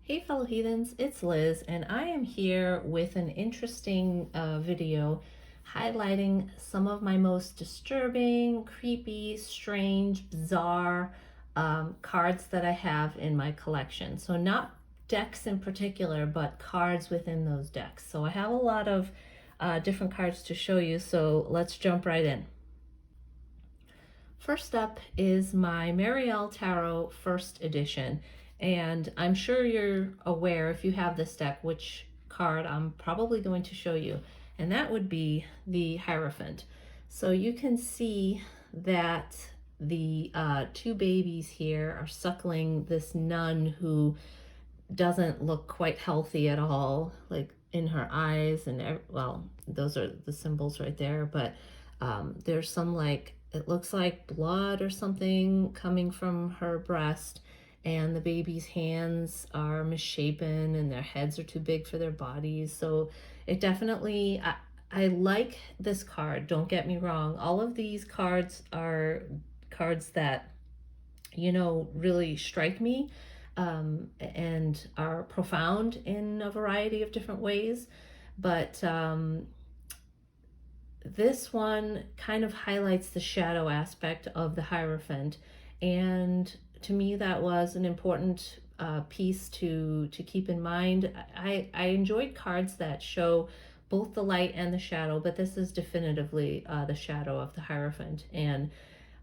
Hey fellow heathens, it's Liz and I am here with an interesting video highlighting some of my most disturbing, creepy, strange, bizarre cards that I have in my collection. So not decks in particular, but cards within those decks. So I have a lot of different cards to show you, so let's jump right in. First up is my Nouveau Tarot first edition. And I'm sure you're aware, if you have this deck, which card I'm probably going to show you. And that would be the Hierophant. So you can see that the two babies here are suckling this nun who doesn't look quite healthy at all, like in her eyes. And well, those are the symbols right there. But there's some, like, it looks like blood or something coming from her breast, and the baby's hands are misshapen and their heads are too big for their bodies. So it definitely, I like this card, don't get me wrong. All of these cards are cards that, you know, really strike me and are profound in a variety of different ways. But this one kind of highlights the shadow aspect of the Hierophant, and to me that was an important piece to keep in mind. I enjoyed cards that show both the light and the shadow, but this is definitively the shadow of the Hierophant. And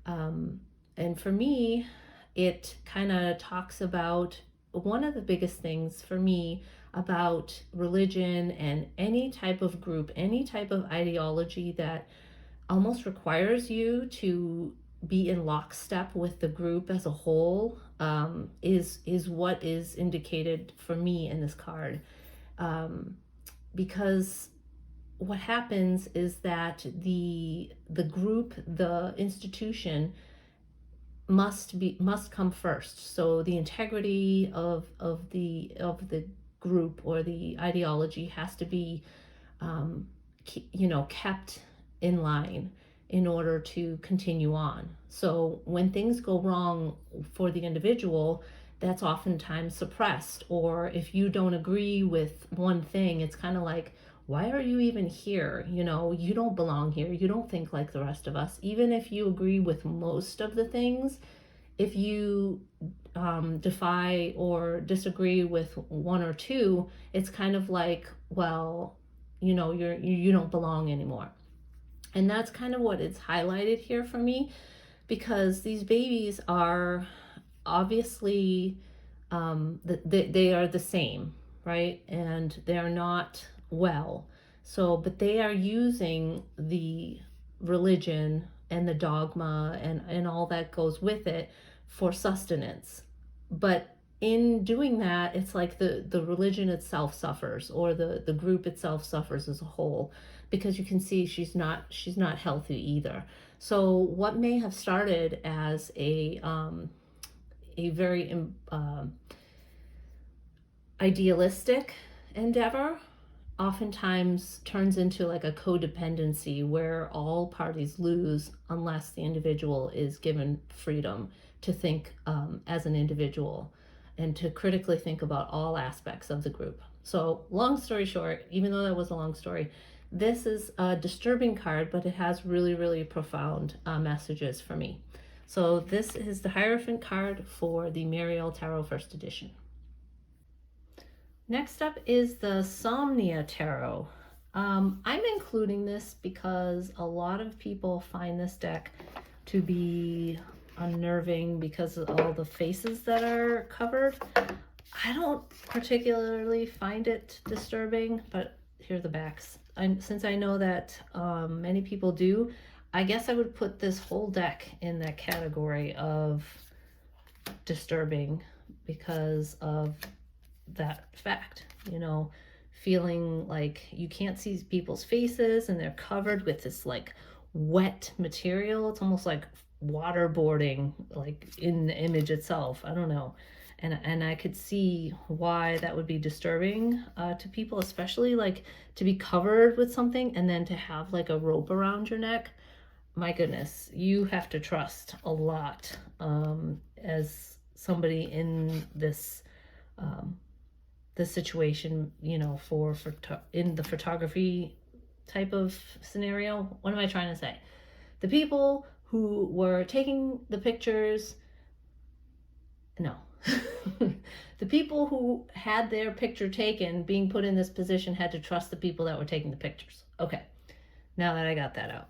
for me, it kind of talks about one of the biggest things for me about religion and any type of group, any type of ideology that almost requires you to be in lockstep with the group as a whole, is what is indicated for me in this card. Because what happens is that the group, the institution, must come first. So the integrity of the group or the ideology has to be kept in line in order to continue on. So when things go wrong for the individual, that's oftentimes suppressed. Or if you don't agree with one thing, it's kind of like, why are you even here? You know, you don't belong here. You don't think like the rest of us. Even if you agree with most of the things, if you defy or disagree with one or two, it's kind of like, well, you know, you don't belong anymore. And that's kind of what it's highlighted here for me, because these babies are obviously they are the same, right? And they're not well. So, but they are using the religion and the dogma and all that goes with it for sustenance. But in doing that, it's like the religion itself suffers, or the group itself suffers as a whole, because you can see she's not healthy either. So what may have started as a very idealistic endeavor oftentimes turns into like a codependency where all parties lose unless the individual is given freedom to think as an individual and to critically think about all aspects of the group. So, long story short, even though that was a long story, this is a disturbing card, but it has really, really profound messages for me. So this is the Hierophant card for the Marilyn Tarot First Edition. Next up is the Soma Tarot. I'm including this because a lot of people find this deck to be unnerving because of all the faces that are covered. I don't particularly find it disturbing, but here are the backs. Since I know that many people do, I guess I would put this whole deck in that category of disturbing because of that fact, you know, feeling like you can't see people's faces and they're covered with this like wet material. It's almost like waterboarding, like in the image itself. I don't know. And I could see why that would be disturbing to people, especially like to be covered with something and then to have like a rope around your neck. My goodness, you have to trust a lot as somebody in this the situation, you know, for in the photography type of scenario. What am I trying to say? The people who were taking the pictures, no. The people who had their picture taken being put in this position had to trust the people that were taking the pictures. Okay, now that I got that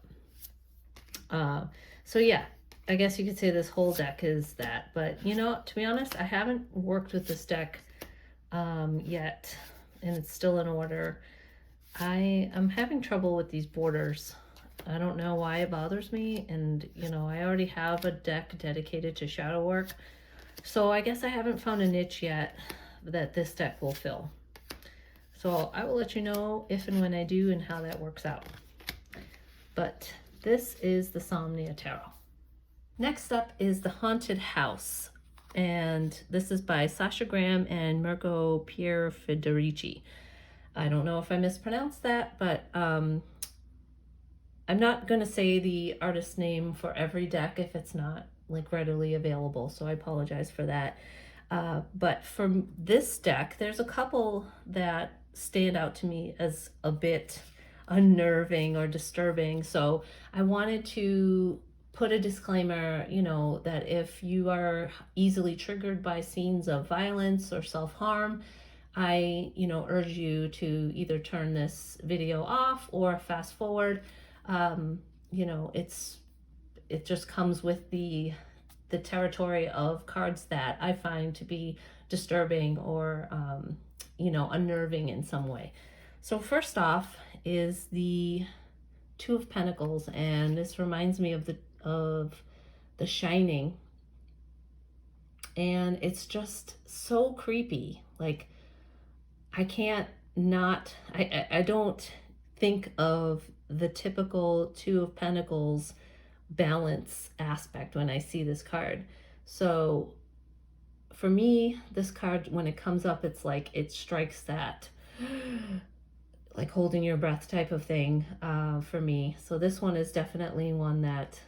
out. So yeah, I guess you could say this whole deck is that. But, you know, to be honest, I haven't worked with this deck yet, and it's still in order. I'm having trouble with these borders. I don't know why it bothers me, and, you know, I already have a deck dedicated to shadow work. So I guess I haven't found a niche yet that this deck will fill. So I will let you know if and when I do and how that works out. But this is the Soma Tarot. Next up is the Haunted House. And this is by Sasha Graham and Mirko Pier Federici. I don't know if I mispronounced that, but I'm not going to say the artist's name for every deck if it's not like readily available, so I apologize for that. But from this deck, there's a couple that stand out to me as a bit unnerving or disturbing. So I wanted to put a disclaimer, you know, that if you are easily triggered by scenes of violence or self-harm, I, you know, urge you to either turn this video off or fast forward. You know, it just comes with the territory of cards that I find to be disturbing or you know, unnerving in some way. So first off is the Two of Pentacles, and this reminds me of the Shining, and it's just so creepy. Like, I can't not, I don't think of the typical Two of Pentacles balance aspect when I see this card. So for me, this card, when it comes up, it's like it strikes that like holding your breath type of thing for me. So this one is definitely one that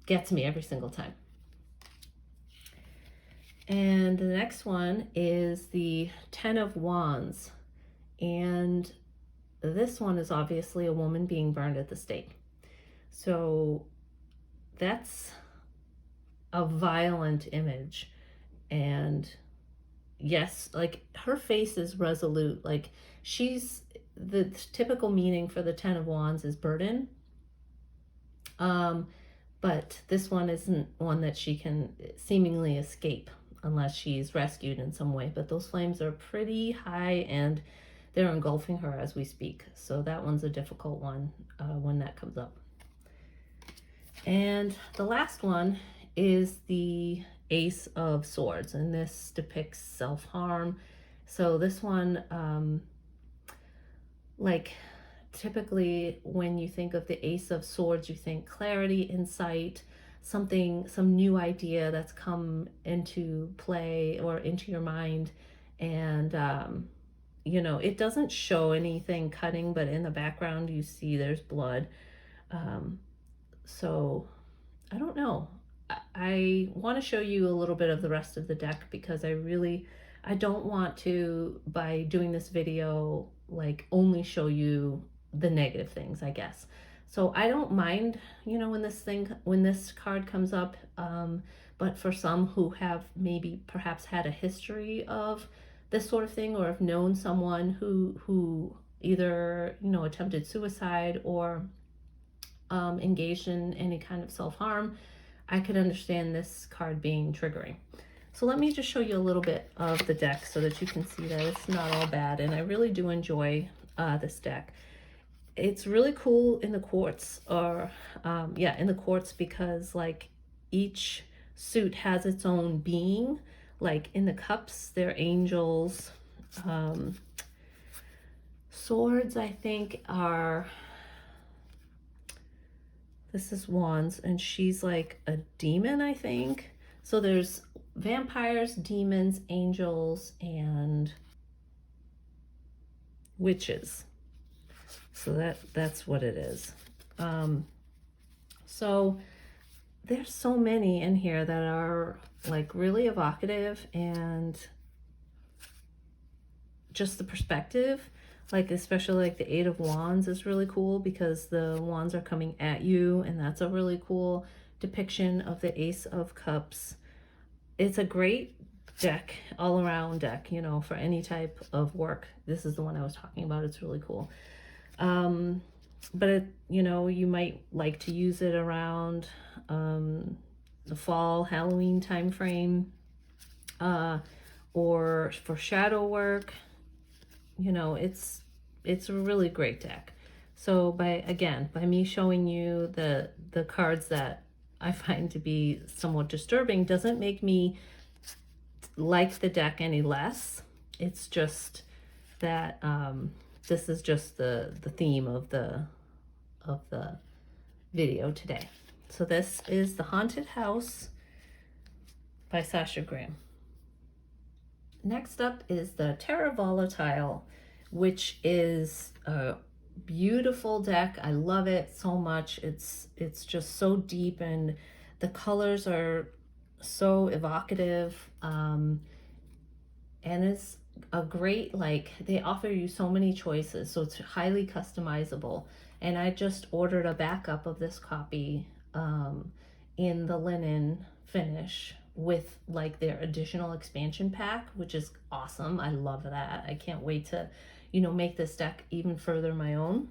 gets me every single time. And the next one is the Ten of Wands, and this one is obviously a woman being burned at the stake. So that's a violent image. And yes, like her face is resolute. Like she's, the typical meaning for the Ten of Wands is burden. But this one isn't one that she can seemingly escape unless she's rescued in some way. But those flames are pretty high and they're engulfing her as we speak. So that one's a difficult one when that comes up. And the last one is the Ace of Swords, and this depicts self-harm. So this one, like typically when you think of the Ace of Swords, you think clarity, insight, something, some new idea that's come into play or into your mind. And you know, it doesn't show anything cutting, but in the background you see there's blood. So I don't know. I want to show you a little bit of the rest of the deck because I don't want to, by doing this video, like only show you the negative things, I guess. So I don't mind, you know, when this card comes up, but for some who have maybe perhaps had a history of this sort of thing or have known someone who either, you know, attempted suicide or engaged in any kind of self-harm, I could understand this card being triggering. So let me just show you a little bit of the deck so that you can see that it's not all bad. And I really do enjoy this deck. It's really cool in the quartz, or yeah, in the quartz, because like each suit has its own being. Like in the cups, they're angels. Swords, I think, are, this is Wands, and she's like a demon, I think. So there's vampires, demons, angels, and witches. So that's what it is. So there's so many in here that are like really evocative, and just the perspective, like especially like the Eight of Wands is really cool because the wands are coming at you, and that's a really cool depiction of the Ace of Cups. It's a great deck, all around deck, you know, for any type of work. This is the one I was talking about. It's really cool. But it, you know, you might like to use it around the fall, Halloween time frame, or for shadow work. You know, it's a really great deck. So by me showing you the cards that I find to be somewhat disturbing doesn't make me like the deck any less. It's just that this is just the theme of the video today. So this is The Haunted House by Sasha Graham. Next up is the Terra Volatile, which is a beautiful deck. I love it so much. It's just so deep, and the colors are so evocative, and it's a great, like, they offer you so many choices, so it's highly customizable. And I just ordered a backup of this copy in the linen finish with like their additional expansion pack, which is awesome. I love that. I can't wait to, you know, make this deck even further my own.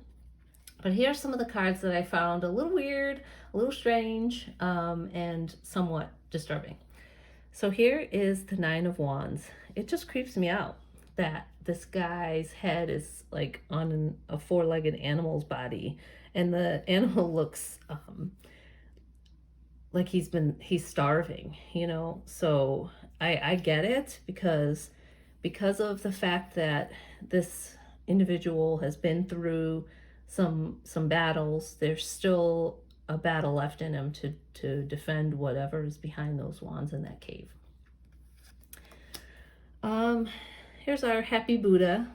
But here are some of the cards that I found a little weird, a little strange, and somewhat disturbing. So here is the Nine of Wands. It just creeps me out that this guy's head is like on a four-legged animal's body, and the animal looks like he's starving, you know. So I get it because of the fact that this individual has been through some battles. There's still a battle left in him to defend whatever is behind those wands in that cave. Here's our happy Buddha.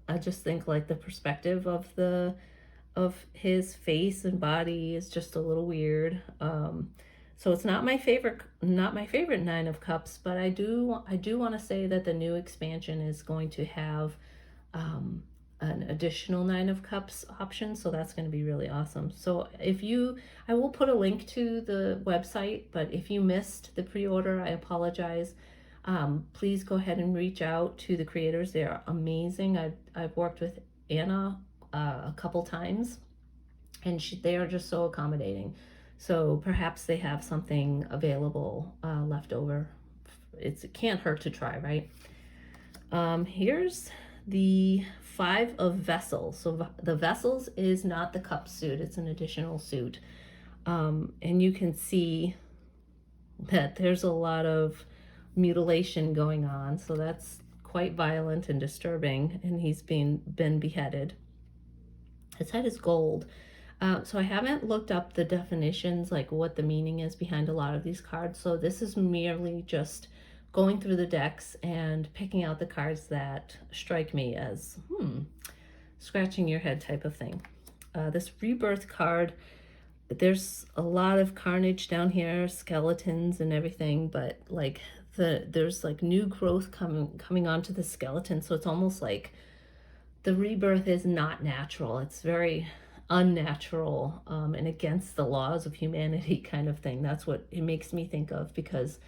I just think like the perspective of his face and body is just a little weird. So it's not my favorite Nine of Cups, but I do want to say that the new expansion is going to have an additional Nine of Cups option, so that's going to be really awesome. So I will put a link to the website, but if you missed the pre-order, I apologize. Please go ahead and reach out to the creators. They are amazing. I've worked with Anna a couple times, and they are just so accommodating. So perhaps they have something available left over. It can't hurt to try, right? Here's the Five of Vessels. So the Vessels is not the cup suit. It's an additional suit. And you can see that there's a lot of mutilation going on. So that's quite violent and disturbing. And he's been beheaded. His head is gold. So I haven't looked up the definitions, like what the meaning is behind a lot of these cards. So this is merely just going through the decks and picking out the cards that strike me as, scratching your head type of thing. This Rebirth card, there's a lot of carnage down here, skeletons and everything, but like there's like new growth coming onto the skeleton. So it's almost like the rebirth is not natural. It's very unnatural and against the laws of humanity kind of thing. That's what it makes me think of, because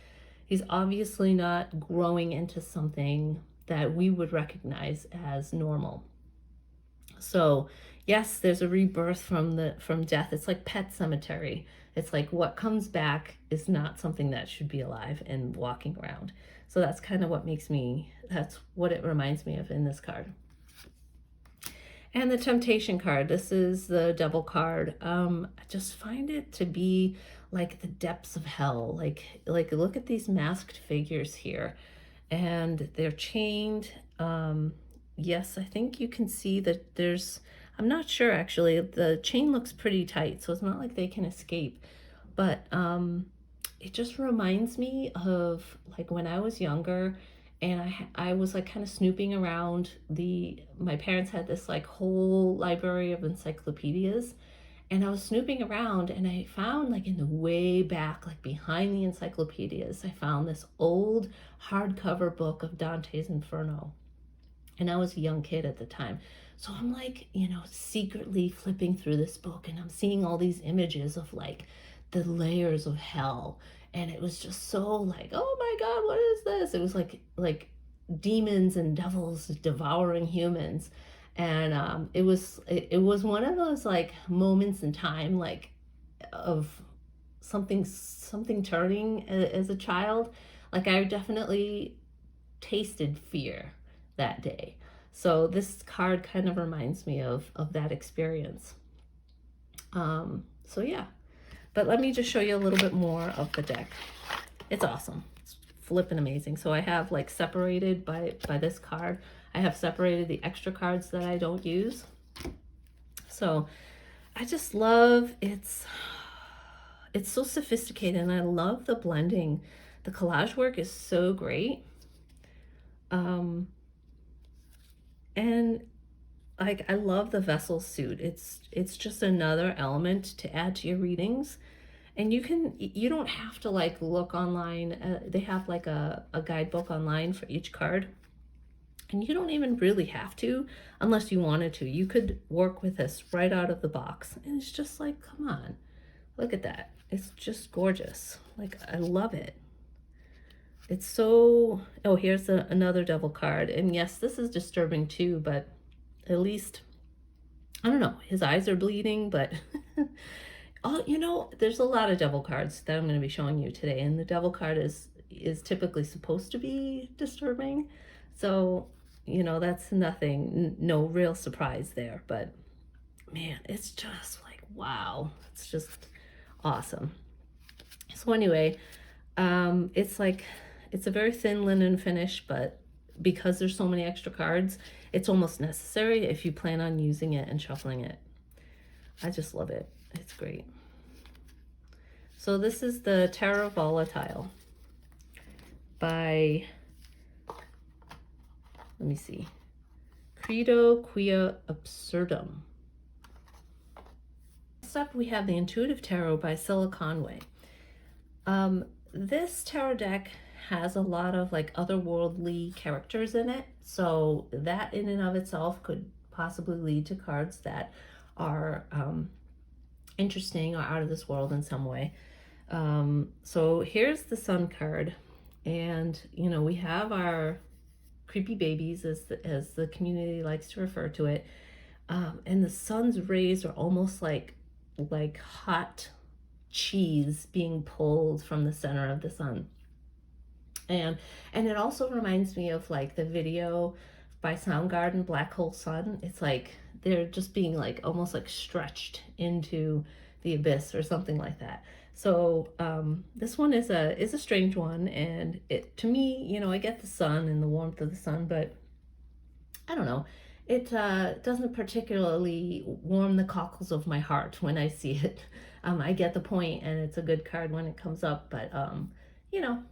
he's obviously not growing into something that we would recognize as normal. So yes, there's a rebirth from death. It's like Pet Cemetery. It's like what comes back is not something that should be alive and walking around. So that's kind of that's what it reminds me of in this card. And the Temptation card, this is the Devil card. I just find it to be like the depths of hell. Like look at these masked figures here, and they're chained. Yes, I think you can see that I'm not sure actually, the chain looks pretty tight, so it's not like they can escape. But it just reminds me of like when I was younger, and I was like kind of snooping around my parents had this like whole library of encyclopedias, and I was snooping around, and I found like in the way back, like behind the encyclopedias, I found this old hardcover book of Dante's Inferno. And I was a young kid at the time. So I'm like, you know, secretly flipping through this book, and I'm seeing all these images of like the layers of hell. And it was just so like, oh my God, what is this? It was like demons and devils devouring humans. And it was one of those like moments in time, like of something turning as a child. Like I definitely tasted fear that day. So this card kind of reminds me of that experience. So yeah, but let me just show you a little bit more of the deck. It's awesome. It's flipping amazing. So I have like separated by this card. I have separated the extra cards that I don't use. So I just love it's so sophisticated, and I love the blending. The collage work is so great. And like I love the vessel suit. It's just another element to add to your readings. And you don't have to like look online. They have like a guidebook online for each card. And you don't even really have to unless you wanted to. You could work with this right out of the box. And it's just like, come on, look at that. It's just gorgeous. Like, I love it. It's so, oh, here's another devil card. And yes, this is disturbing too, but at least, I don't know, his eyes are bleeding, but oh, you know, there's a lot of devil cards that I'm going to be showing you today. And the devil card is typically supposed to be disturbing. So, you know, that's nothing, no real surprise there, but man, it's just like, wow, it's just awesome. So anyway, it's a very thin linen finish, but because there's so many extra cards, it's almost necessary if you plan on using it and shuffling it. I just love it. It's great. So this is the Terra Volatile by, let me see, Credo Quia Absurdum. Next up, we have the Intuitive Tarot by Scylla Conway. This tarot deck has a lot of like otherworldly characters in it, so that in and of itself could possibly lead to cards that are interesting or out of this world in some way. So here's the Sun card, and you know, we have our creepy babies, as the community likes to refer to it, and the sun's rays are almost like hot cheese being pulled from the center of the sun. And it also reminds me of like the video by Soundgarden, Black Hole Sun. It's like they're just being like almost like stretched into the abyss or something like that. So this one is a strange one, and it, to me, you know, I get the sun and the warmth of the sun, but I don't know, it doesn't particularly warm the cockles of my heart when I see it. I get the point, and it's a good card when it comes up, but you know,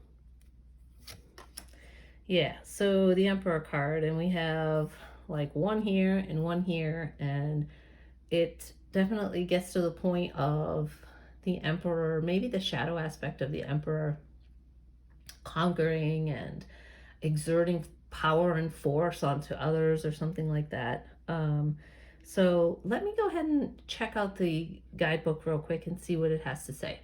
yeah. So the Emperor card, and we have like one here and one here, and it definitely gets to the point of the Emperor, maybe the shadow aspect of the Emperor conquering and exerting power and force onto others or something like that. So let me go ahead and check out the guidebook real quick and see what it has to say.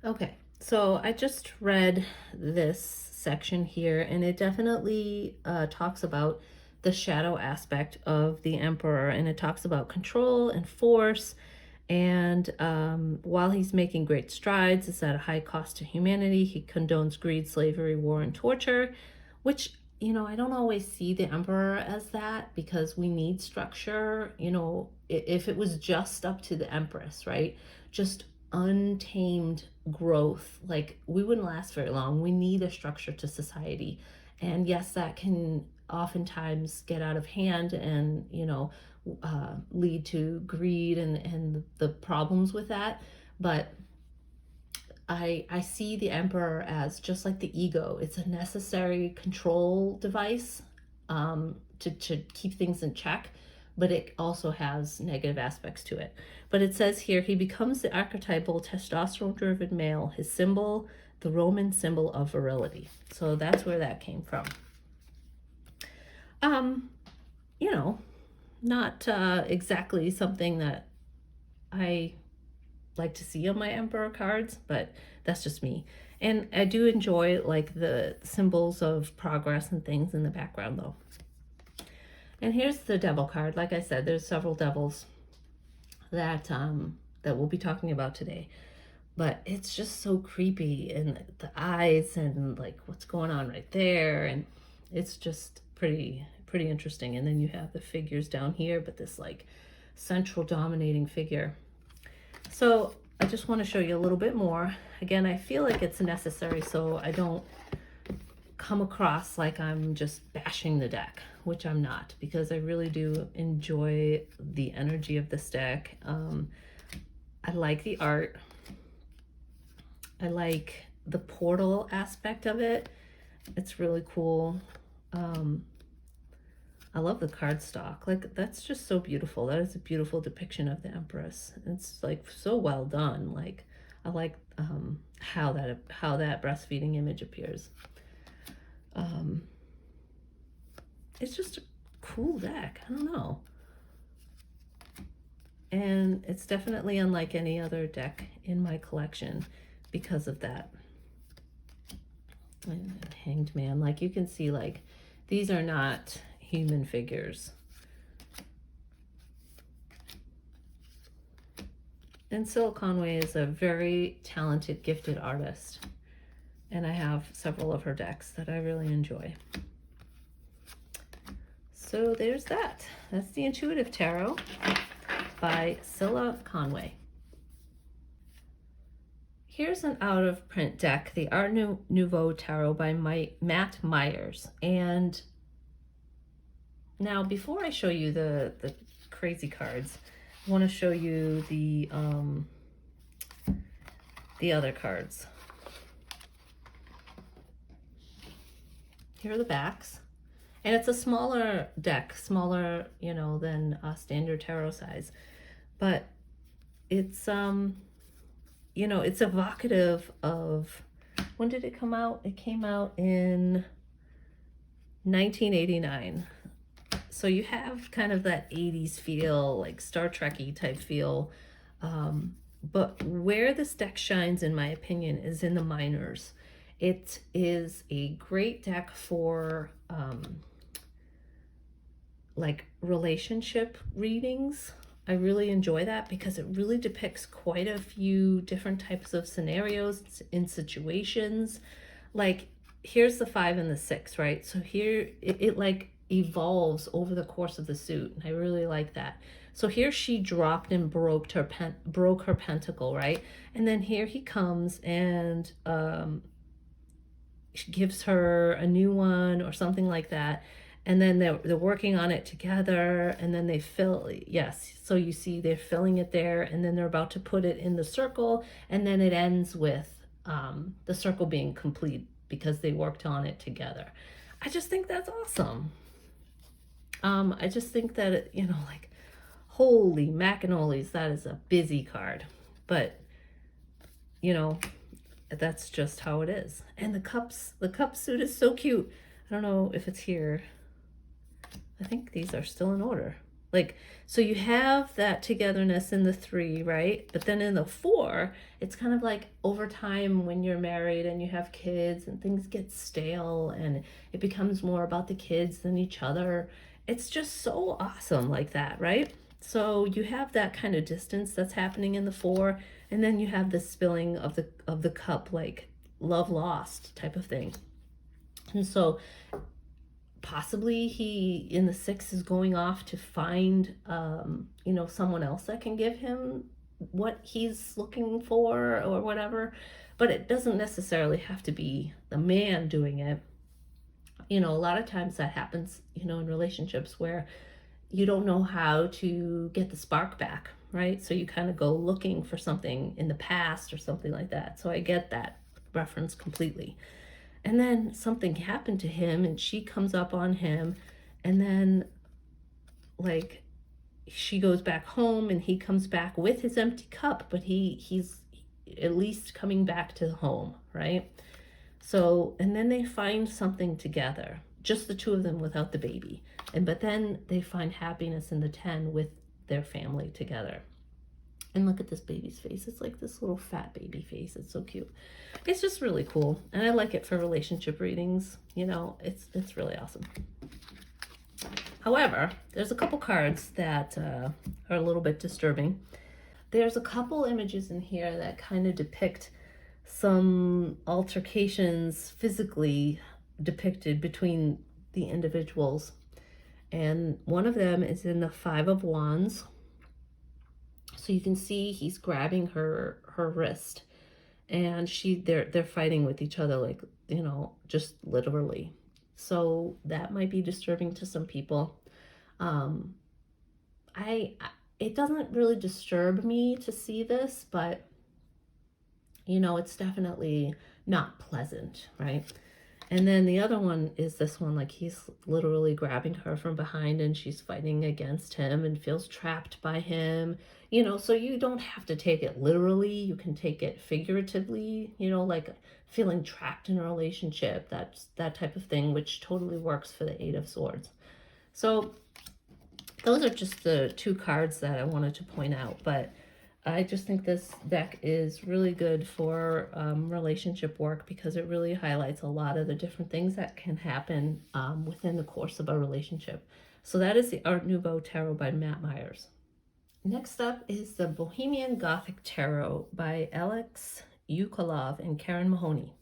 Okay, so I just read this section here, and it definitely talks about the shadow aspect of the Emperor, and it talks about control and force. And while he's making great strides, it's at a high cost to humanity. He condones greed, slavery, war, and torture, which, you know, I don't always see the Emperor as that, because we need structure. You know, if it was just up to the Empress, right? Just untamed growth, like we wouldn't last very long. We need a structure to society. And yes, that can oftentimes get out of hand and, you know, lead to greed and the problems with that. But I see the Emperor as just like the ego. It's a necessary control device to keep things in check, but it also has negative aspects to it. But it says here, he becomes the archetypal testosterone-driven male, his symbol, the Roman symbol of virility. So that's where that came from. Um, you know, not exactly something that I like to see on my Emperor cards, but that's just me. And I do enjoy like the symbols of progress and things in the background though. And here's the devil card. Like I said, there's several devils that we'll be talking about today. But it's just so creepy, and the eyes and like what's going on right there, and it's just pretty interesting. And then you have the figures down here, but this like central dominating figure. So I just want to show you a little bit more. Again, I feel like it's necessary so I don't come across like I'm just bashing the deck, which I'm not, because I really do enjoy the energy of this deck. I like the art. I like the portal aspect of it. It's really cool. I love the cardstock. Like, that's just so beautiful. That is a beautiful depiction of the Empress. It's like so well done. Like, I like how that breastfeeding image appears. It's just a cool deck. I don't know. And it's definitely unlike any other deck in my collection because of that. And Hanged Man, like you can see, like these are not human figures. And Syl Conway is a very talented, gifted artist. And I have several of her decks that I really enjoy. So there's that. That's the Intuitive Tarot by Syl Conway. Here's an out-of-print deck, the Art Nouveau Tarot by Matt Myers. And now, before I show you the crazy cards, I want to show you the other cards. Here are the backs. And it's a smaller deck, smaller, you know, than a standard tarot size. But it's, you know, it's evocative of, when did it come out? It came out in 1989. So you have kind of that 80s feel, like Star Trek-y type feel. But where this deck shines, in my opinion, is in the minors. It is a great deck for like relationship readings. I really enjoy that because it really depicts quite a few different types of scenarios in situations. Like, here's the 5 and the 6, right? So here it like evolves over the course of the suit, and I really like that. So here she dropped and broke her pentacle, right? And then here he comes and gives her a new one or something like that. And then they're working on it together, and then they fill, yes, so you see they're filling it there, and then they're about to put it in the circle, and then it ends with the circle being complete because they worked on it together. I just think that's awesome. I just think that, you know, like, holy macanoles, that is a busy card. But, you know, that's just how it is. And the cup suit is so cute. I don't know if it's here. I think these are still in order. Like, so you have that togetherness in the 3, right? But then in the 4, it's kind of like over time when you're married and you have kids and things get stale and it becomes more about the kids than each other. It's just so awesome like that, right? So you have that kind of distance that's happening in the 4, and then you have the spilling of the cup, like love lost type of thing. And so possibly he in the 6 is going off to find you know, someone else that can give him what he's looking for or whatever. But it doesn't necessarily have to be the man doing it. You know, a lot of times that happens, you know, in relationships where you don't know how to get the spark back, right? So you kind of go looking for something in the past or something like that. So I get that reference completely. And then something happened to him and she comes up on him, and then like she goes back home and he comes back with his empty cup, but he's at least coming back to home, right? So, and then they find something together, just the two of them without the baby. But then they find happiness in the 10 with their family together. And look at this baby's face. It's like this little fat baby face. It's so cute. It's just really cool. And I like it for relationship readings. It's really awesome. However, there's a couple cards that are a little bit disturbing. There's a couple images in here that kind of depict some altercations physically depicted between the individuals. And one of them is in the 5 of Wands. So you can see he's grabbing her wrist, and they're fighting with each other, like, just literally. So that might be disturbing to some people. It doesn't really disturb me to see this, but it's definitely not pleasant, right? And then the other one is this one, like he's literally grabbing her from behind and she's fighting against him and feels trapped by him. So you don't have to take it literally. You can take it figuratively, like feeling trapped in a relationship, that type of thing, which totally works for the 8 of Swords. So those are just the 2 cards that I wanted to point out, but I just think this deck is really good for relationship work because it really highlights a lot of the different things that can happen within the course of a relationship. So that is the Art Nouveau Tarot by Matt Myers. Next up is the Bohemian Gothic Tarot by Alex Yukolov and Karen Mahoney.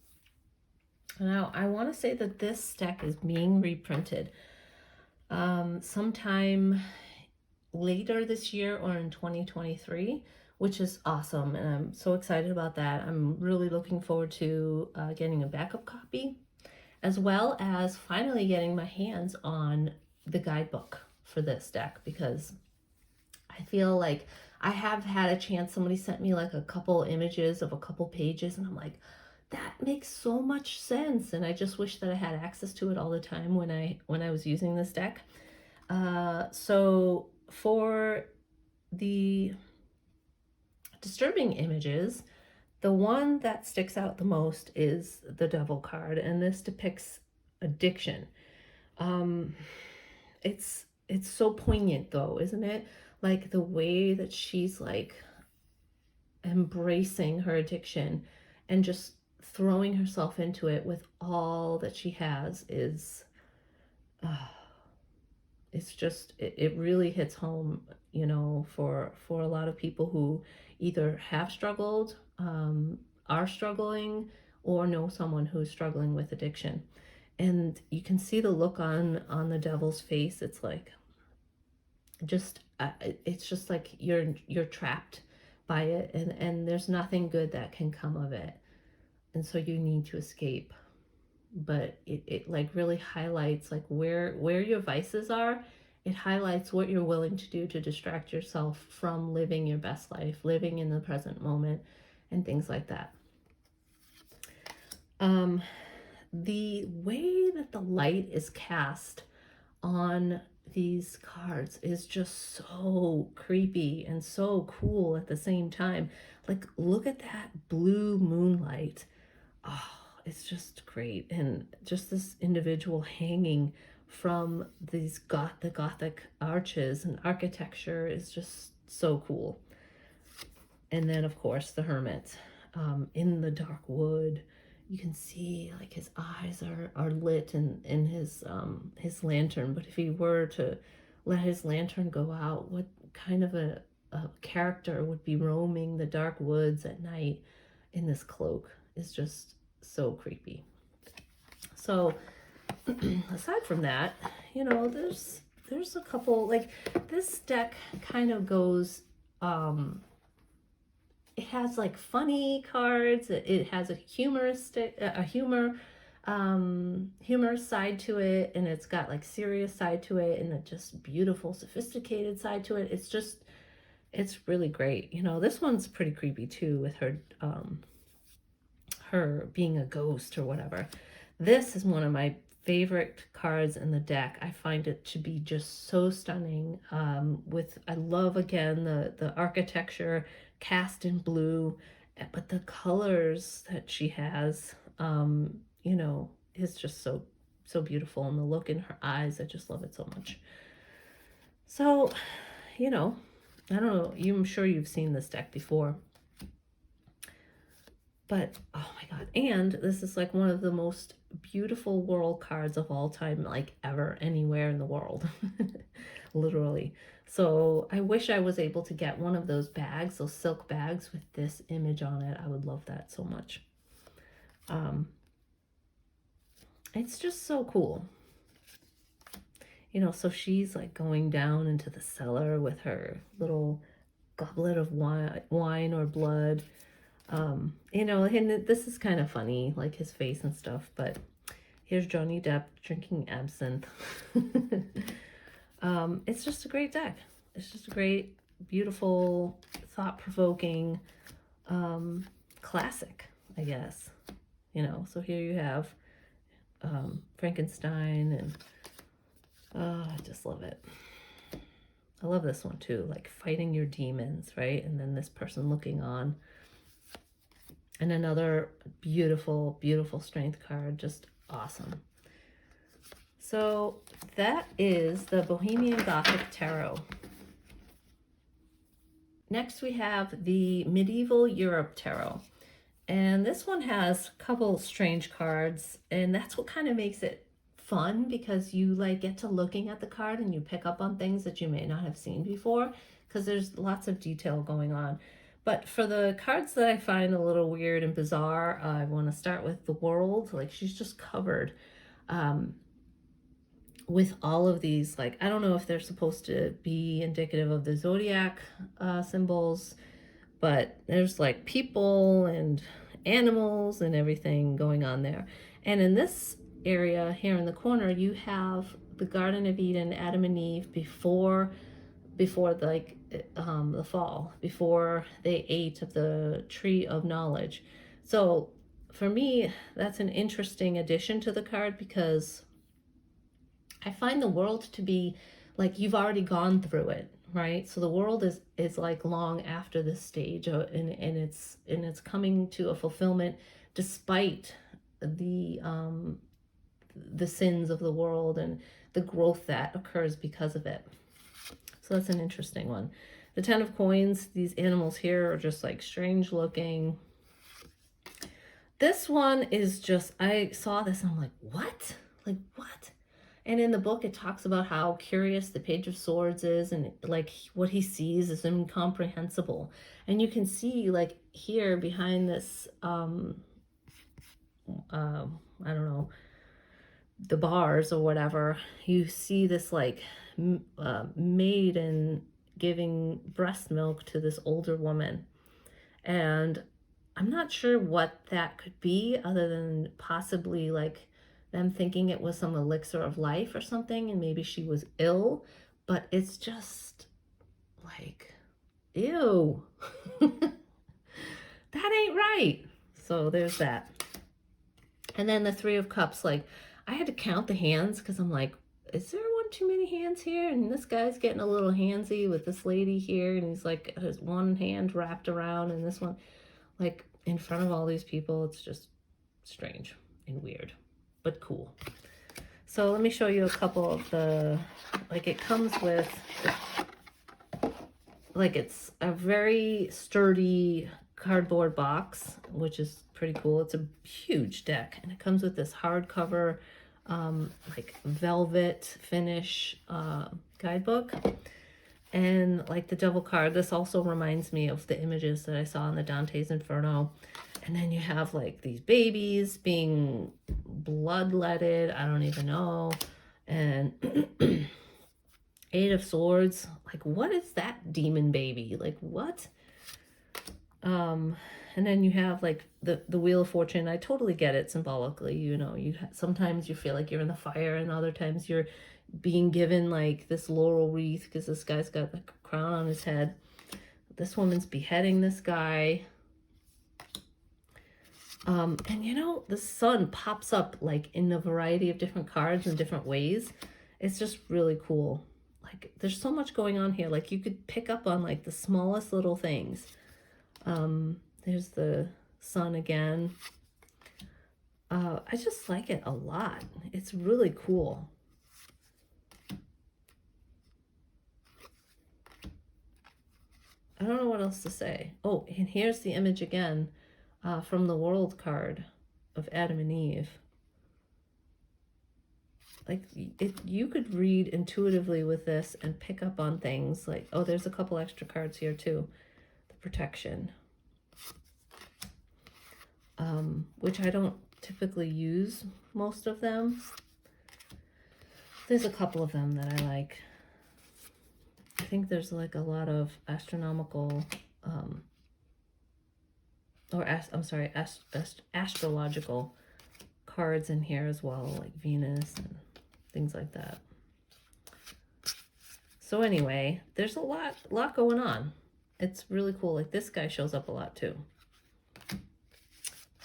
Now, I want to say that this deck is being reprinted sometime later this year or in 2023, which is awesome, and I'm so excited about that. I'm really looking forward to getting a backup copy, as well as finally getting my hands on the guidebook for this deck, because I feel like I have had a chance. Somebody sent me like a couple images of a couple pages, and I'm like, that makes so much sense, and I just wish that I had access to it all the time when I was using this deck. So for the disturbing images, the one that sticks out the most is the Devil card, and this depicts addiction. It's so poignant though, isn't it? Like the way that she's like embracing her addiction and just throwing herself into it with all that she has is it's just it really hits home, for a lot of people who either have struggled, are struggling, or know someone who's struggling with addiction. And you can see the look on the Devil's face. It's like it's just like you're trapped by it, and there's nothing good that can come of it, and so you need to escape. But it like really highlights like where your vices are. It highlights what you're willing to do to distract yourself from living your best life, living in the present moment, and things like that. The way that the light is cast on these cards is just so creepy and so cool at the same time. Like, look at that blue moonlight. Oh, it's just great. And just this individual hanging from the Gothic arches and architecture is just so cool. And then, of course, the Hermit in the dark wood. You can see like his eyes are lit in his lantern. But if he were to let his lantern go out, what kind of a character would be roaming the dark woods at night in this cloak is just so creepy. So aside from that, there's a couple, like this deck kind of goes, it has like funny cards. It has a humorous side to it, and it's got like serious side to it, and a just beautiful, sophisticated side to it. It's really great. This one's pretty creepy too, with her being a ghost or whatever. This is one of my favorite cards in the deck. I find it to be just so stunning. I love again the architecture cast in blue, but the colors that she has, is just so so beautiful. And the look in her eyes, I just love it so much. So, you know, I don't know, I'm sure you've seen this deck before. But, oh my God. And this is like one of the most beautiful world cards of all time, like ever, anywhere in the world. Literally. So I wish I was able to get one of those bags, those silk bags with this image on it. I would love that so much. It's just so cool. You know, so she's like going down into the cellar with her little goblet of wine or blood. You know, and this is kind of funny, like his face and stuff, but here's Johnny Depp drinking absinthe. It's just a great deck. It's just a great, beautiful, thought-provoking classic, I guess. You know, so here you have Frankenstein, and I just love it. I love this one too, like fighting your demons, right? And then this person looking on. And another beautiful, beautiful strength card, just awesome. So that is the Bohemian Gothic Tarot. Next we have the Medieval Europe Tarot. And this one has a couple strange cards, and that's what kind of makes it fun, because you like get to looking at the card and you pick up on things that you may not have seen before, because there's lots of detail going on. But for the cards that I find a little weird and bizarre, I want to start with the World. Like, she's just covered with all of these, like, I don't know if they're supposed to be indicative of the zodiac symbols, but there's like people and animals and everything going on there. And in this area here in the corner, you have the Garden of Eden, Adam and Eve before like the fall, before they ate of the tree of knowledge. So for me, that's an interesting addition to the card, because I find the world to be like, you've already gone through it, right? So the world is like long after this stage, and it's coming to a fulfillment despite the sins of the world and the growth that occurs because of it. So that's an interesting one. The 10 of Coins, these animals here are just like strange looking. This one is just, I saw this and I'm like, what? Like, what? And in the book, it talks about how curious the Page of Swords is, and like what he sees is incomprehensible. And you can see like here behind this, I don't know, the bars or whatever, you see this like maiden giving breast milk to this older woman. And I'm not sure what that could be, other than possibly like them thinking it was some elixir of life or something, and maybe she was ill. But it's just like, ew. That ain't right. So there's that. And then the Three of Cups, like, I had to count the hands, because I'm like, is there one too many hands here? And this guy's getting a little handsy with this lady here, and he's like, his one hand wrapped around, and this one like in front of all these people. It's just strange and weird, but cool. So let me show you a couple of the, like, it comes with, like, it's a very sturdy cardboard box, which is pretty cool. It's a huge deck, and it comes with this hardcover like velvet finish guidebook. And like the Devil card, this also reminds me of the images that I saw in the Dante's Inferno. And then you have like these babies being bloodletted, I don't even know. And Eight of Swords, like, what is that demon baby? Like, what? And then you have like the Wheel of Fortune. I totally get it symbolically, you know, sometimes you feel like you're in the fire, and other times you're being given like this laurel wreath because this guy's got like a crown on his head. This woman's beheading this guy. And you know, the sun pops up like in a variety of different cards in different ways. It's just really cool. Like, there's so much going on here. Like, you could pick up on like the smallest little things. There's the sun again. I just like it a lot. It's really cool. I don't know what else to say. Oh, and here's the image again from the World card of Adam and Eve. Like, you could read intuitively with this and pick up on things like, oh, there's a couple extra cards here too. The protection, which I don't typically use most of them. There's a couple of them that I like. I think there's like a lot of astronomical, astrological cards in here as well, like Venus and things like that. So anyway, there's a lot going on. It's really cool. Like this guy shows up a lot too.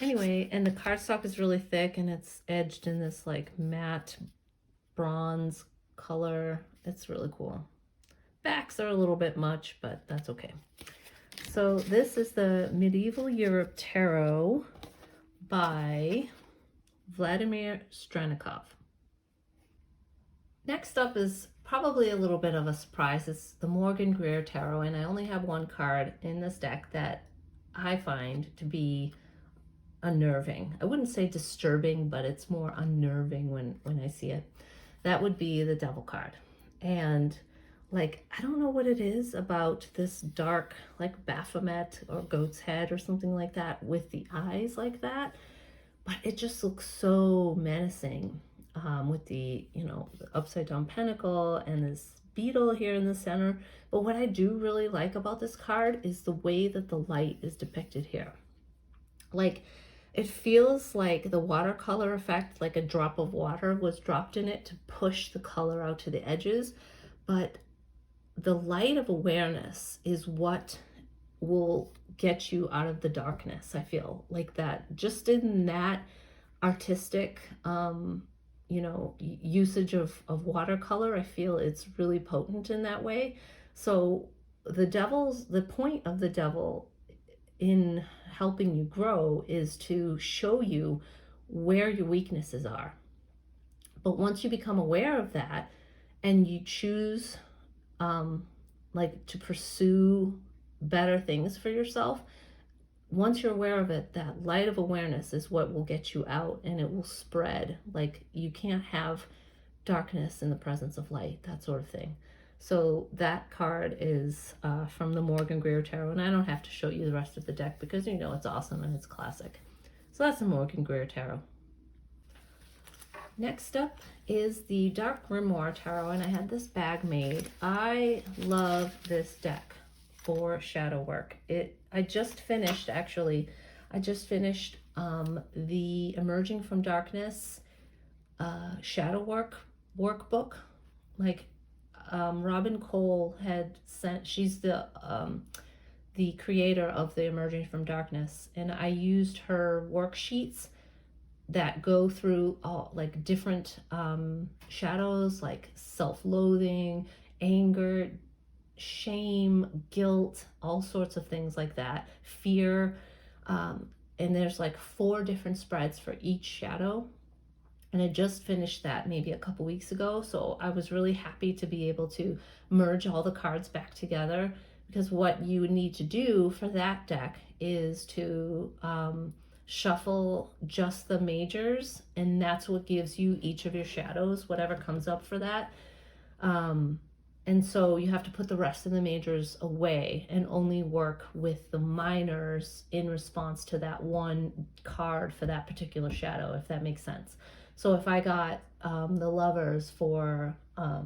Anyway, and the cardstock is really thick and it's edged in this like matte bronze color. It's really cool. Backs are a little bit much, but that's okay. So this is the Medieval Europe Tarot by Vladimir Stranikov. Next up is probably a little bit of a surprise. It's the Morgan Greer Tarot, and I only have one card in this deck that I find to be unnerving. I wouldn't say disturbing, but it's more unnerving when I see it. That would be the Devil card. And like, I don't know what it is about this dark, like Baphomet or goat's head or something like that with the eyes like that, but it just looks so menacing with the, the upside down pentacle and this beetle here in the center. But what I do really like about this card is the way that the light is depicted here. Like, it feels like the watercolor effect, like a drop of water was dropped in it to push the color out to the edges, but the light of awareness is what will get you out of the darkness. I feel like that just in that artistic usage of watercolor, I feel it's really potent in that way. So the point of the devil in helping you grow is to show you where your weaknesses are. But once you become aware of that and you choose like to pursue better things for yourself, once you're aware of it, that light of awareness is what will get you out, and it will spread. Like, you can't have darkness in the presence of light, that sort of thing. So that card is from the Morgan Greer Tarot, and I don't have to show you the rest of the deck because it's awesome and it's classic. So that's the Morgan Greer Tarot. Next up is the Dark Grimoire Tarot, and I had this bag made. I love this deck for shadow work. I just finished the Emerging from Darkness shadow work workbook. Like, Robin Cole had sent, she's the creator of the Emerging from Darkness, and I used her worksheets that go through all like different shadows, like self-loathing, anger, shame, guilt, all sorts of things like that, fear, and there's like 4 different spreads for each shadow, and I just finished that maybe a couple weeks ago. So I was really happy to be able to merge all the cards back together, because what you would need to do for that deck is to shuffle just the majors, and that's what gives you each of your shadows, whatever comes up for that. And so you have to put the rest of the majors away and only work with the minors in response to that one card for that particular shadow, if that makes sense. So if I got the Lovers for, I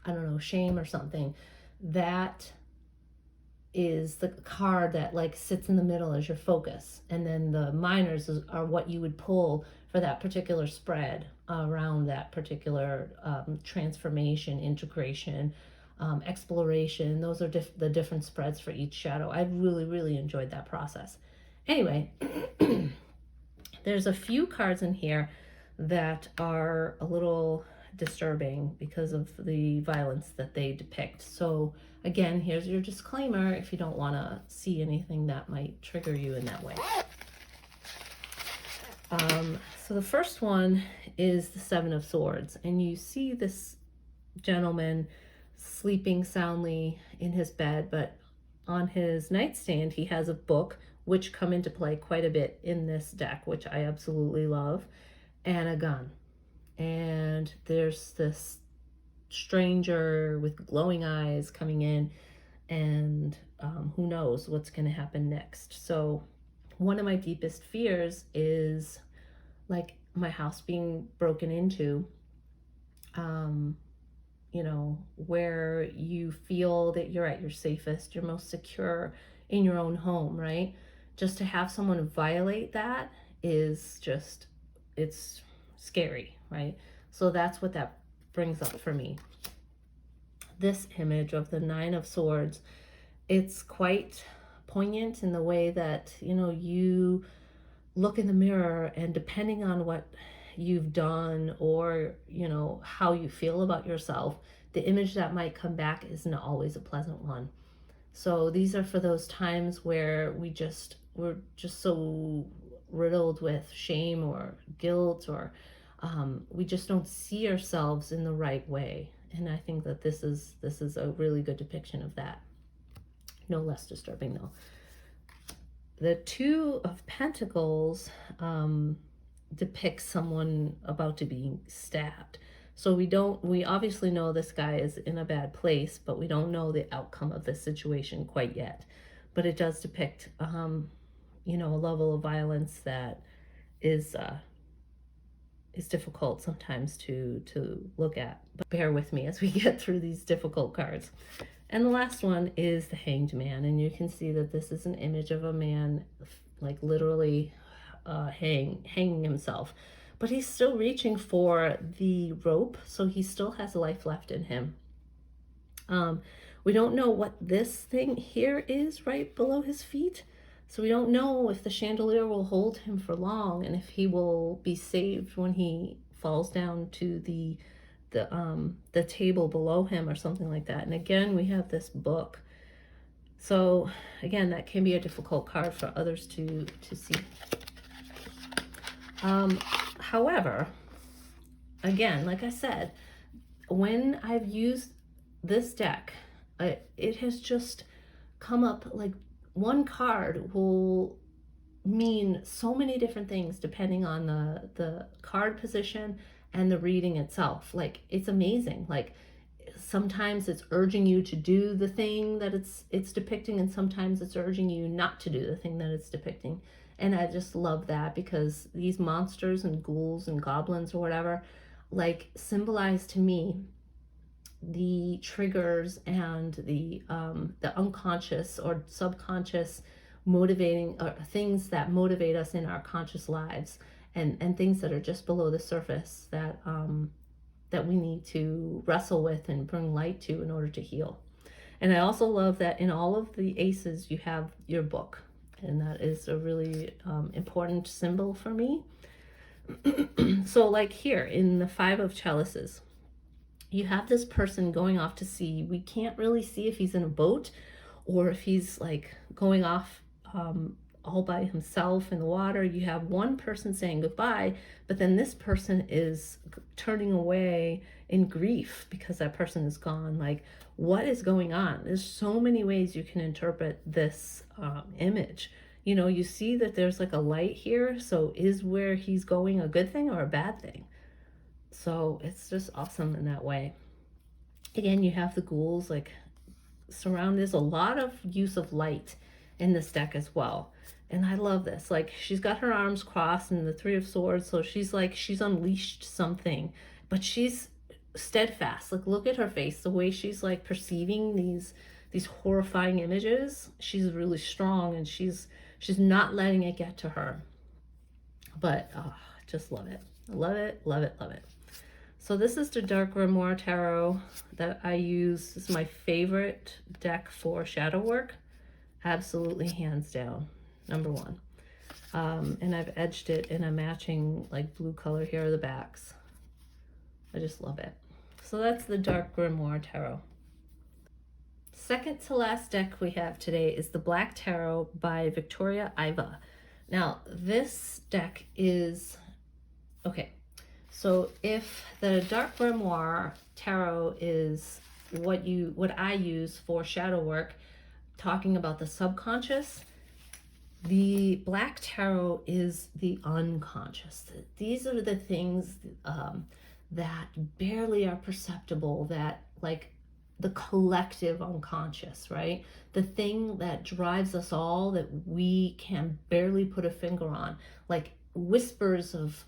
don't know, shame or something, that is the card that like sits in the middle as your focus, and then the minors are what you would pull for that particular spread around that particular transformation, integration, exploration. Those are the different spreads for each shadow. I really enjoyed that process. Anyway, there's a few cards in here that are a little disturbing because of the violence that they depict. So again, here's your disclaimer if you don't want to see anything that might trigger you in that way. So the first one is the Seven of Swords, and you see this gentleman sleeping soundly in his bed, but on his nightstand he has a book, which come into play quite a bit in this deck, which I absolutely love, and a gun. And there's this stranger with glowing eyes coming in, and who knows what's going to happen next. So one of my deepest fears is like my house being broken into, you know, where you feel that you're at your safest, you're most secure in your own home, right? Just to have someone violate that is just, it's scary, right? So that's what that brings up for me. This image of the Nine of Swords, it's quite poignant in the way that, you know, you look in the mirror, and depending on what you've done or, you know, how you feel about yourself, the image that might come back isn't always a pleasant one. So these are for those times where we're just so riddled with shame or guilt, or we just don't see ourselves in the right way. And I think that this is a really good depiction of that. No less disturbing though. The Two of Pentacles depicts someone about to be stabbed. So we obviously know this guy is in a bad place, but we don't know the outcome of this situation quite yet. But it does depict, you know, a level of violence that is difficult sometimes to look at. But bear with me as we get through these difficult cards. And the last one is the Hanged Man, and you can see that this is an image of a man like literally hanging himself, but he's still reaching for the rope, so he still has life left in him. We don't know what this thing here is right below his feet, so we don't know if the chandelier will hold him for long and if he will be saved when he falls down to the table below him or something like that. And again, we have this book. So again, that can be a difficult card for others to see. However, again, like I said, when I've used this deck, it has just come up like one card will mean so many different things depending on the card position and the reading itself. Like, it's amazing. Like, sometimes it's urging you to do the thing that it's depicting, and sometimes it's urging you not to do the thing that it's depicting. And I just love that, because these monsters and ghouls and goblins or whatever, like, symbolize to me the triggers and the unconscious or subconscious motivating, or things that motivate us in our conscious lives, and things that are just below the surface that that we need to wrestle with and bring light to in order to heal. And I also love that in all of the aces you have your book, and that is a really important symbol for me. So like here in the Five of Chalices, you have this person going off to sea. We can't really see if he's in a boat or if he's like going off all by himself in the water. You have one person saying goodbye, but then this person is turning away in grief because that person is gone. Like, what is going on? There's so many ways you can interpret this image. You know, you see that there's like a light here. So is where he's going a good thing or a bad thing? So it's just awesome in that way. Again, you have the ghouls like surround. There's a lot of use of light in this deck as well. And I love this. Like, she's got her arms crossed and the Three of Swords. So she's like, she's unleashed something, but she's steadfast. Like, look at her face, the way she's like perceiving these horrifying images. She's really strong, and she's not letting it get to her. But just love it. Love it, love it, love it. So this is the Dark Grimoire Tarot that I use. This is my favorite deck for shadow work. Absolutely, hands down, number one. And I've edged it in a matching like blue color. Here are the backs. I just love it. So that's the Dark Grimoire Tarot. Second to last deck we have today is the Black Tarot by Victoria Iva. Now, this deck is, okay, so if the Dark Grimoire Tarot is what I use for shadow work, talking about the subconscious, the Black Tarot is the unconscious. These are the things that barely are perceptible, that like the collective unconscious, right? The thing that drives us all that we can barely put a finger on, like whispers of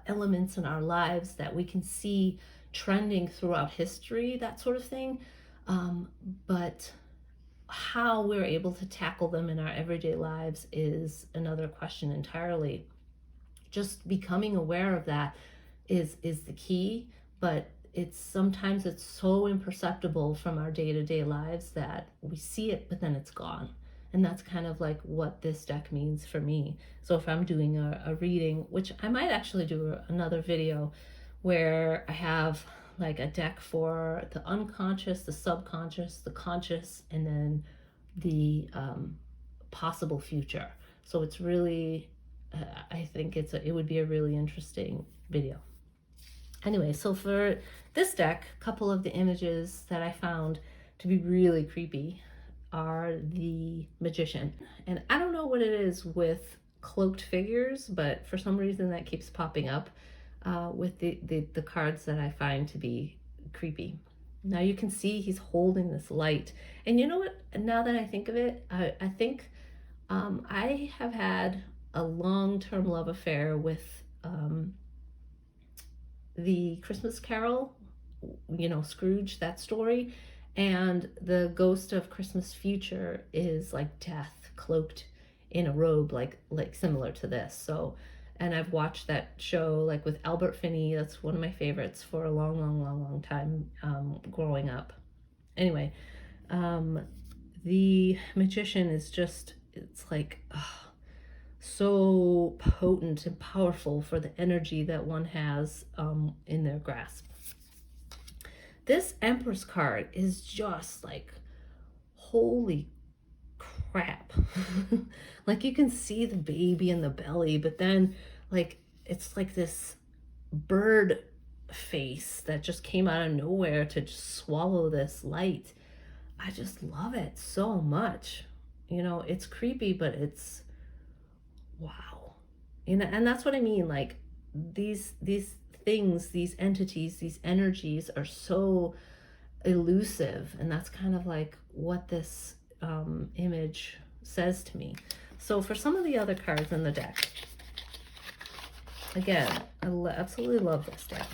elements in our lives that we can see trending throughout history, that sort of thing. But how we're able to tackle them in our everyday lives is another question entirely. Just becoming aware of that is the key, but sometimes it's so imperceptible from our day-to-day lives that we see it but then it's gone. And that's kind of like what this deck means for me. So if I'm doing a reading, which I might actually do another video where I have like a deck for the unconscious, the subconscious, the conscious, and then the possible future. So it's really, I think it would be a really interesting video. Anyway, so for this deck, a couple of the images that I found to be really creepy are the Magician. And I don't know what it is with cloaked figures, but for some reason that keeps popping up with the cards that I find to be creepy. Now you can see he's holding this light. And you know what? Now that I think of it, I think I have had a long-term love affair with the Christmas Carol, you know, Scrooge, that story. And the ghost of Christmas Future is like death cloaked in a robe, like similar to this. So, and I've watched that show like with Albert Finney. That's one of my favorites for a long time growing up. Anyway, the Magician is just, it's like so potent and powerful for the energy that one has in their grasp. This Empress card is just like, holy crap. Like you can see the baby in the belly, but then like it's like this bird face that just came out of nowhere to just swallow this light. I just love it so much. You know, it's creepy, but it's wow. You know, and that's what I mean. Like these things, these entities, these energies are so elusive, and that's kind of like what this image says to me. So for some of the other cards in the deck, again, I absolutely love this deck.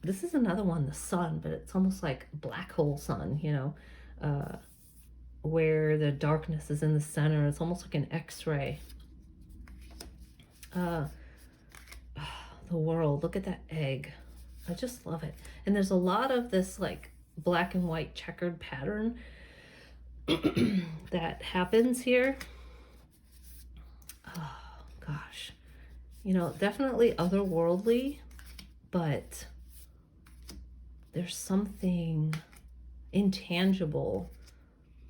This is another one, the sun, but it's almost like black hole sun, you know, where the darkness is in the center. It's almost like an X-ray. The world, look at that egg. I just love it. And there's a lot of this like black and white checkered pattern that happens here. Oh gosh, you know, definitely otherworldly, but there's something intangible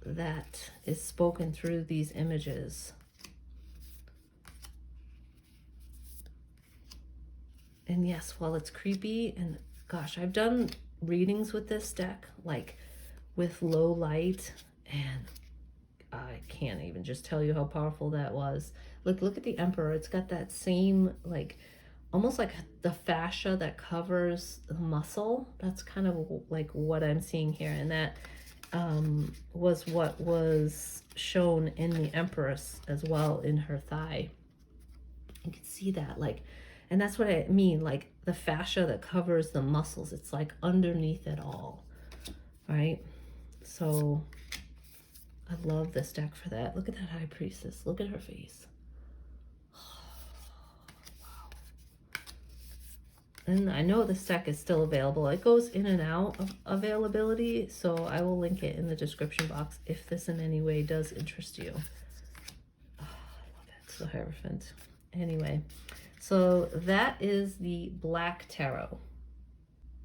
that is spoken through these images. And yes, while it's creepy, and gosh, I've done readings with this deck, like with low light, and I can't even just tell you how powerful that was. Look at the Emperor. It's got that same, like, almost like the fascia that covers the muscle. That's kind of like what I'm seeing here. And that was what was shown in the Empress as well, in her thigh. You can see that, like, and that's what I mean, like the fascia that covers the muscles. It's like underneath it all, right? So I love this deck for that. Look at that High Priestess. Look at her face. Wow. And I know this deck is still available. It goes in and out of availability, so I will link it in the description box if this in any way does interest you. Oh, I love it. So Hierophant. Anyway, so that is the Black Tarot.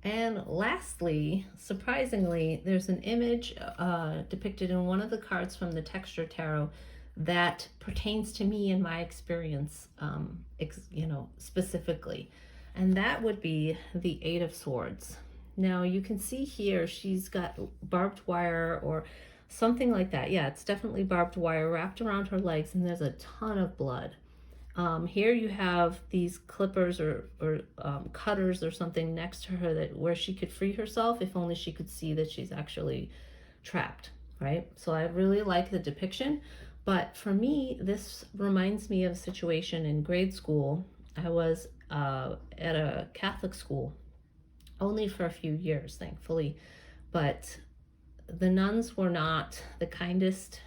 And lastly, surprisingly, there's an image depicted in one of the cards from the Texture Tarot that pertains to me and my experience, specifically. And that would be the Eight of Swords. Now you can see here she's got barbed wire or something like that. Yeah, it's definitely barbed wire wrapped around her legs, and there's a ton of blood. Here you have these clippers or cutters or something next to her where she could free herself if only she could see that she's actually trapped, right? So I really like the depiction. But for me, this reminds me of a situation in grade school. I was at a Catholic school, only for a few years, thankfully. But the nuns were not the kindest,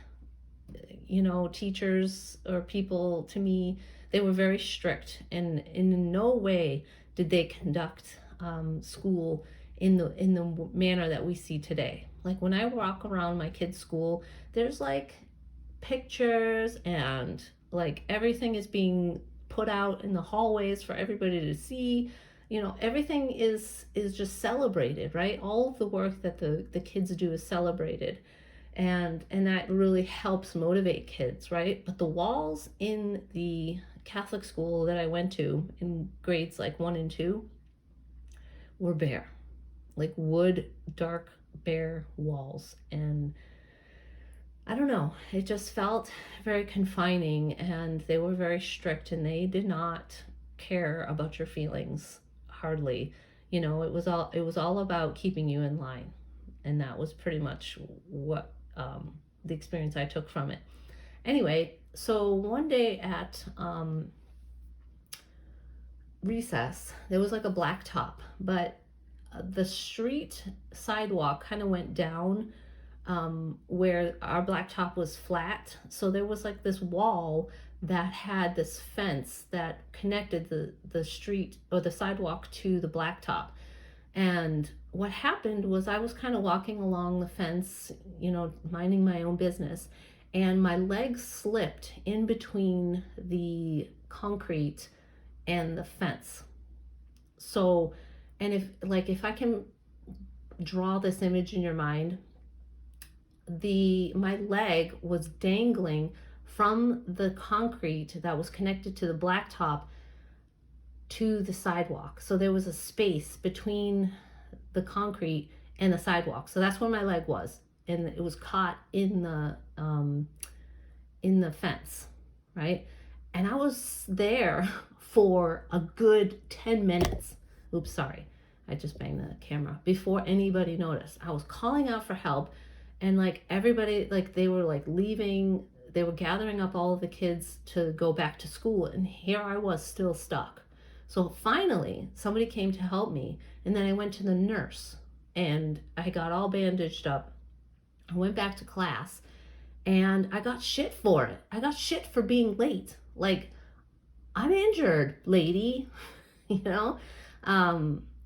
teachers or people to me. They were very strict, and in no way did they conduct school in the manner that we see today. Like when I walk around my kids' school, there's like pictures and like everything is being put out in the hallways for everybody to see. Everything is just celebrated, right? All of the work that the kids do is celebrated, and that really helps motivate kids, right? But the walls in the Catholic school that I went to in grades like 1 and 2 were bare, like wood, dark, bare walls. And I don't know, it just felt very confining, and they were very strict, and they did not care about your feelings hardly. It was all about keeping you in line, and that was pretty much what the experience I took from it. Anyway, so one day at recess, there was like a black top, but the street sidewalk kind of went down where our blacktop was flat. So there was like this wall that had this fence that connected the street or the sidewalk to the blacktop. And what happened was I was kind of walking along the fence, minding my own business, and my legs slipped in between the concrete and the fence. So, and if I can draw this image in your mind, my leg was dangling from the concrete that was connected to the blacktop to the sidewalk. So there was a space between the concrete and the sidewalk. So that's where my leg was, and it was caught in the fence, right? And I was there for a good 10 minutes. Oops, sorry. I just banged the camera. Before anybody noticed, I was calling out for help. And like everybody, like they were like leaving, they were gathering up all of the kids to go back to school. And here I was still stuck. So finally, somebody came to help me. And then I went to the nurse and I got all bandaged up. I went back to class and I got shit for it. I got shit for being late. Like, I'm injured, lady,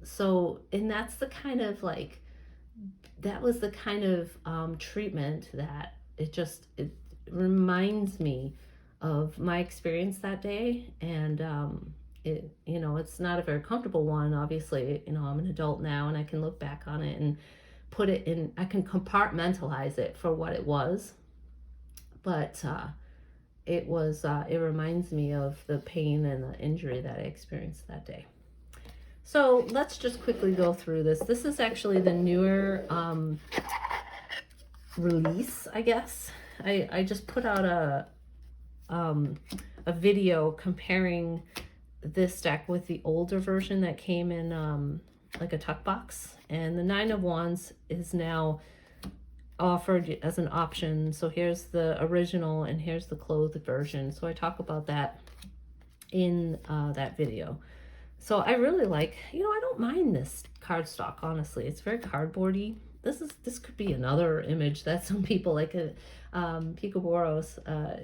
So, and that's the kind of like, that was the kind of treatment that it reminds me of my experience that day. And it's not a very comfortable one. Obviously, I'm an adult now and I can look back on it and put it in, I can compartmentalize it for what it was. But it reminds me of the pain and the injury that I experienced that day. So let's just quickly go through this. This is actually the newer release, I guess. I just put out a video comparing this deck with the older version that came in like a tuck box. And the Nine of Wands is now offered as an option. So here's the original and here's the clothed version. So I talk about that in that video. So I really like, I don't mind this cardstock, honestly. It's very cardboardy. This could be another image that some people like. Pico Boros,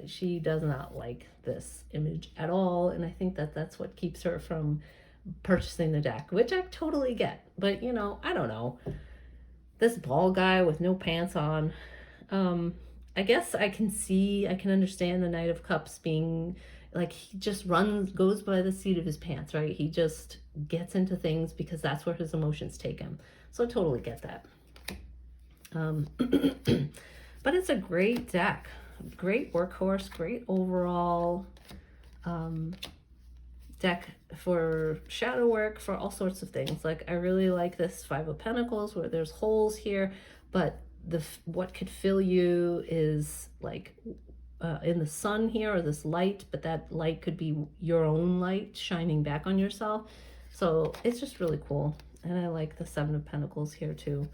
she does not like this image at all, and I think that's what keeps her from purchasing the deck, which I totally get. But I don't know. This bald guy with no pants on. I guess I can understand the Knight of Cups being like, he just goes by the seat of his pants, right? He just gets into things because that's where his emotions take him. So I totally get that. But it's a great deck. great workhorse, great overall deck for shadow work, for all sorts of things. Like, I really like this Five of Pentacles where there's holes here, but what could fill you is like in the sun here, or this light, but that light could be your own light shining back on yourself. So it's just really cool. And I like the Seven of Pentacles here too.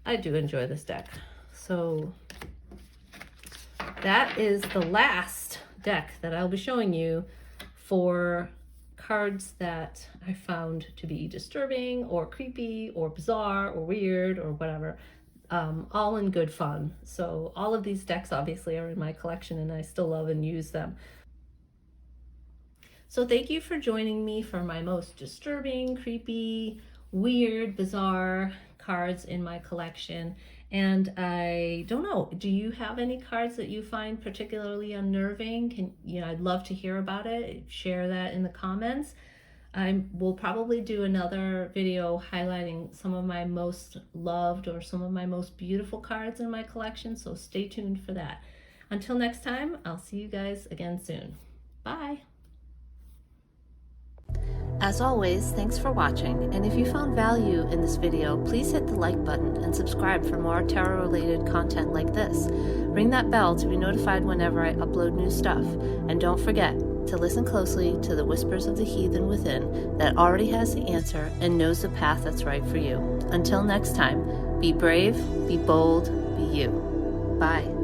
I do enjoy this deck. So that is the last deck that I'll be showing you for cards that I found to be disturbing or creepy or bizarre or weird or whatever, all in good fun. So all of these decks obviously are in my collection and I still love and use them. So thank you for joining me for my most disturbing, creepy, weird, bizarre cards in my collection. And I don't know, do you have any cards that you find particularly unnerving? I'd love to hear about it. Share that in the comments. I will probably do another video highlighting some of my most loved or some of my most beautiful cards in my collection, so stay tuned for that. Until next time, I'll see you guys again soon. Bye. As always, thanks for watching, and if you found value in this video, please hit the like button and subscribe for more tarot-related content like this. Ring that bell to be notified whenever I upload new stuff, and don't forget to listen closely to the whispers of the heathen within that already has the answer and knows the path that's right for you. Until next time, be brave, be bold, be you. Bye.